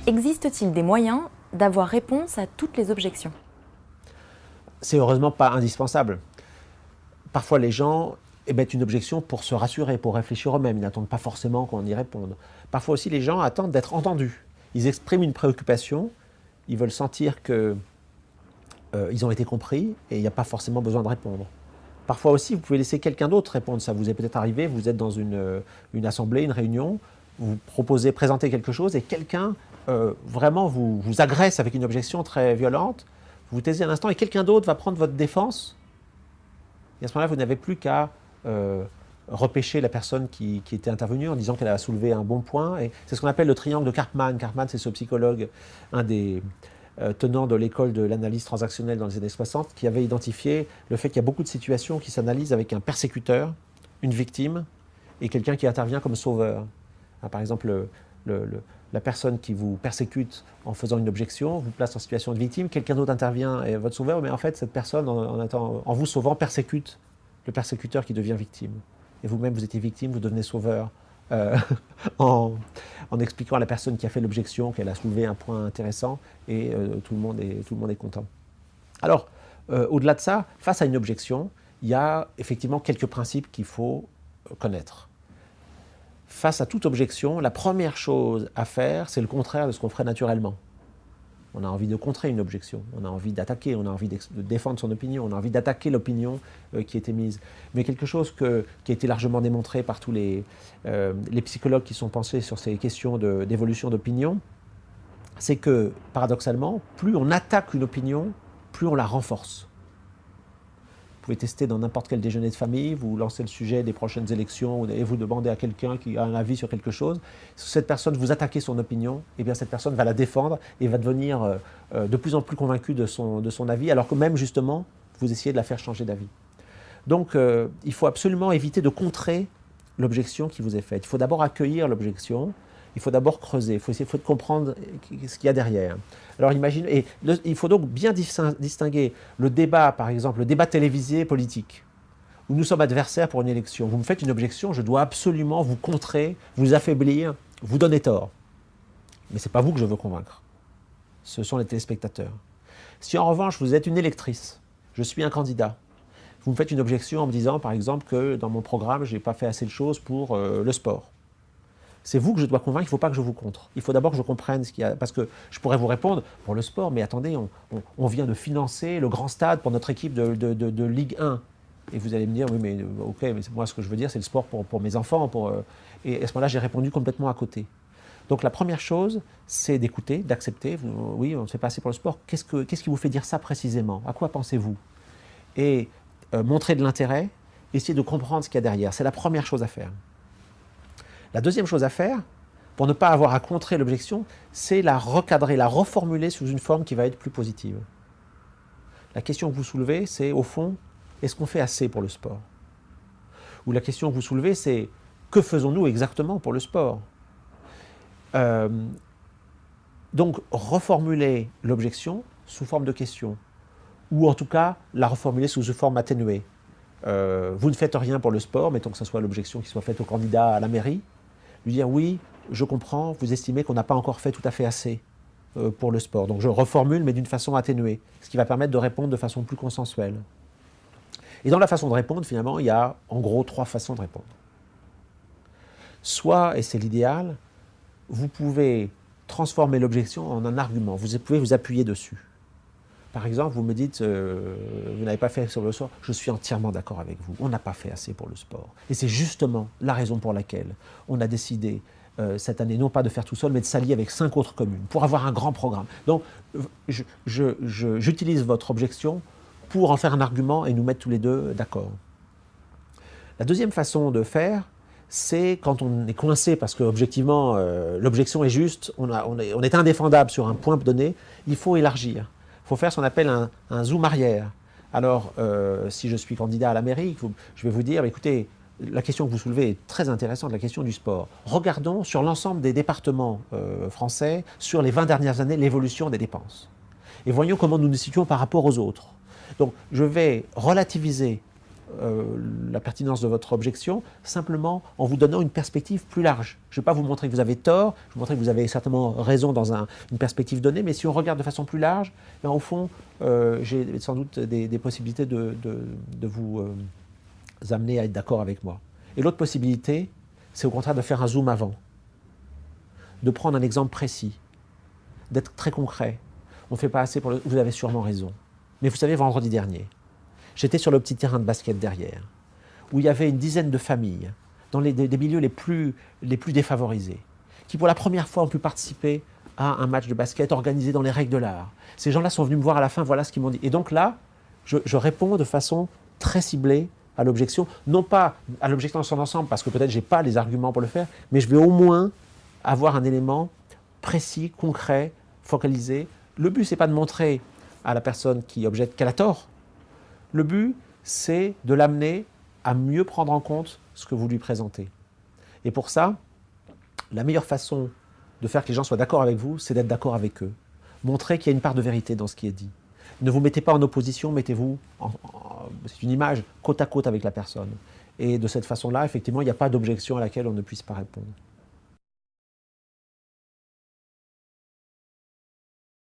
Existe-t-il des moyens d'avoir réponse à toutes les objections? C'est heureusement pas indispensable. Parfois, les gens émettent une objection pour se rassurer, pour réfléchir eux-mêmes. Ils n'attendent pas forcément qu'on y réponde. Parfois aussi, les gens attendent d'être entendus. Ils expriment une préoccupation, ils veulent sentir qu'ils ont été compris et il n'y a pas forcément besoin de répondre. Parfois aussi, vous pouvez laisser quelqu'un d'autre répondre. Ça vous est peut-être arrivé, vous êtes dans une assemblée, une réunion, vous proposez, présentez quelque chose et quelqu'un vraiment vous agresse avec une objection très violente. Vous vous taisez un instant et quelqu'un d'autre va prendre votre défense. Et à ce moment-là, vous n'avez plus qu'à repêcher la personne qui était intervenue en disant qu'elle a soulevé un bon point. Et c'est ce qu'on appelle le triangle de Karpman. Karpman, c'est ce psychologue, un des tenants de l'école de l'analyse transactionnelle dans les années 60, qui avait identifié le fait qu'il y a beaucoup de situations qui s'analysent avec un persécuteur, une victime et quelqu'un qui intervient comme sauveur. Par exemple, la personne qui vous persécute en faisant une objection vous place en situation de victime, quelqu'un d'autre intervient et est votre sauveur, mais en fait, cette personne, en vous sauvant, persécute le persécuteur qui devient victime. Et vous-même, vous étiez victime, vous devenez sauveur en expliquant à la personne qui a fait l'objection qu'elle a soulevé un point intéressant et tout le monde est content. Alors, au-delà de ça, face à une objection, il y a effectivement quelques principes qu'il faut connaître. Face à toute objection, la première chose à faire, c'est le contraire de ce qu'on ferait naturellement. On a envie de contrer une objection, on a envie d'attaquer, on a envie de défendre son opinion, on a envie d'attaquer l'opinion qui est émise. Mais quelque chose qui a été largement démontré par tous les psychologues qui sont pensés sur ces questions d'évolution d'opinion, c'est que, paradoxalement, plus on attaque une opinion, plus on la renforce. Vous pouvez tester dans n'importe quel déjeuner de famille, vous lancez le sujet des prochaines élections et vous demandez à quelqu'un qui a un avis sur quelque chose. Si cette personne vous attaquez son opinion, eh bien cette personne va la défendre et va devenir de plus en plus convaincue de son avis, alors que même justement, vous essayez de la faire changer d'avis. Donc il faut absolument éviter de contrer l'objection qui vous est faite. Il faut d'abord accueillir l'objection. Il faut d'abord creuser, il faut essayer de comprendre ce qu'il y a derrière. Alors imaginez, il faut donc bien distinguer le débat, par exemple, le débat télévisé politique, où nous sommes adversaires pour une élection. Vous me faites une objection, je dois absolument vous contrer, vous affaiblir, vous donner tort. Mais ce n'est pas vous que je veux convaincre. Ce sont les téléspectateurs. Si en revanche vous êtes une électrice, je suis un candidat, vous me faites une objection en me disant, par exemple, que dans mon programme, je n'ai pas fait assez de choses pour le sport. C'est vous que je dois convaincre, il ne faut pas que je vous contre. Il faut d'abord que je comprenne ce qu'il y a. Parce que je pourrais vous répondre, pour le sport, mais attendez, on vient de financer le grand stade pour notre équipe de Ligue 1. Et vous allez me dire, oui, mais ok, mais moi ce que je veux dire, c'est le sport pour mes enfants. Et à ce moment-là, j'ai répondu complètement à côté. Donc la première chose, c'est d'écouter, d'accepter. Oui, on ne fait pas assez pour le sport. Qu'est-ce qui vous fait dire ça précisément? À quoi pensez-vous? Et montrer de l'intérêt, essayer de comprendre ce qu'il y a derrière. C'est la première chose à faire. La deuxième chose à faire, pour ne pas avoir à contrer l'objection, c'est la recadrer, la reformuler sous une forme qui va être plus positive. La question que vous soulevez, c'est au fond, est-ce qu'on fait assez pour le sport? Ou la question que vous soulevez, c'est que faisons-nous exactement pour le sport? Donc, reformuler l'objection sous forme de question, ou en tout cas, la reformuler sous une forme atténuée. Vous ne faites rien pour le sport, mettons que ce soit l'objection qui soit faite au candidat à la mairie, lui dire oui, je comprends, vous estimez qu'on n'a pas encore fait tout à fait assez pour le sport. Donc je reformule, mais d'une façon atténuée, ce qui va permettre de répondre de façon plus consensuelle. Et dans la façon de répondre, finalement, il y a en gros 3 façons de répondre. Soit, et c'est l'idéal, vous pouvez transformer l'objection en un argument, vous pouvez vous appuyer dessus. Par exemple, vous me dites, vous n'avez pas fait sur le sport, je suis entièrement d'accord avec vous, on n'a pas fait assez pour le sport. Et c'est justement la raison pour laquelle on a décidé cette année, non pas de faire tout seul, mais de s'allier avec 5 autres communes, pour avoir un grand programme. Donc, j'utilise votre objection pour en faire un argument et nous mettre tous les deux d'accord. La deuxième façon de faire, c'est quand on est coincé, parce qu'objectivement, l'objection est juste, on est indéfendable sur un point donné, il faut élargir. Il faut faire ce qu'on appelle un zoom arrière. Alors, si je suis candidat à la mairie, je vais vous dire, écoutez, la question que vous soulevez est très intéressante, la question du sport. Regardons sur l'ensemble des départements français, sur les 20 dernières années, l'évolution des dépenses. Et voyons comment nous nous situons par rapport aux autres. Donc, je vais relativiser la pertinence de votre objection, simplement en vous donnant une perspective plus large. Je ne vais pas vous montrer que vous avez tort, je vais vous montrer que vous avez certainement raison dans une perspective donnée, mais si on regarde de façon plus large, bien, au fond, j'ai sans doute des possibilités de vous amener à être d'accord avec moi. Et l'autre possibilité, c'est au contraire de faire un zoom avant, de prendre un exemple précis, d'être très concret. On ne fait pas assez pour le... Vous avez sûrement raison. Mais vous savez, vendredi dernier, j'étais sur le petit terrain de basket derrière, où il y avait une dizaine de familles, dans des milieux les plus défavorisés, qui pour la première fois ont pu participer à un match de basket organisé dans les règles de l'art. Ces gens-là sont venus me voir à la fin, voilà ce qu'ils m'ont dit. Et donc là, je réponds de façon très ciblée à l'objection, non pas à l'objection dans son ensemble, parce que peut-être je n'ai pas les arguments pour le faire, mais je vais au moins avoir un élément précis, concret, focalisé. Le but, ce n'est pas de montrer à la personne qui objecte qu'elle a tort. Le but, c'est de l'amener à mieux prendre en compte ce que vous lui présentez. Et pour ça, la meilleure façon de faire que les gens soient d'accord avec vous, c'est d'être d'accord avec eux. Montrer qu'il y a une part de vérité dans ce qui est dit. Ne vous mettez pas en opposition, mettez-vous, c'est une image, côte à côte avec la personne. Et de cette façon-là, effectivement, il n'y a pas d'objection à laquelle on ne puisse pas répondre.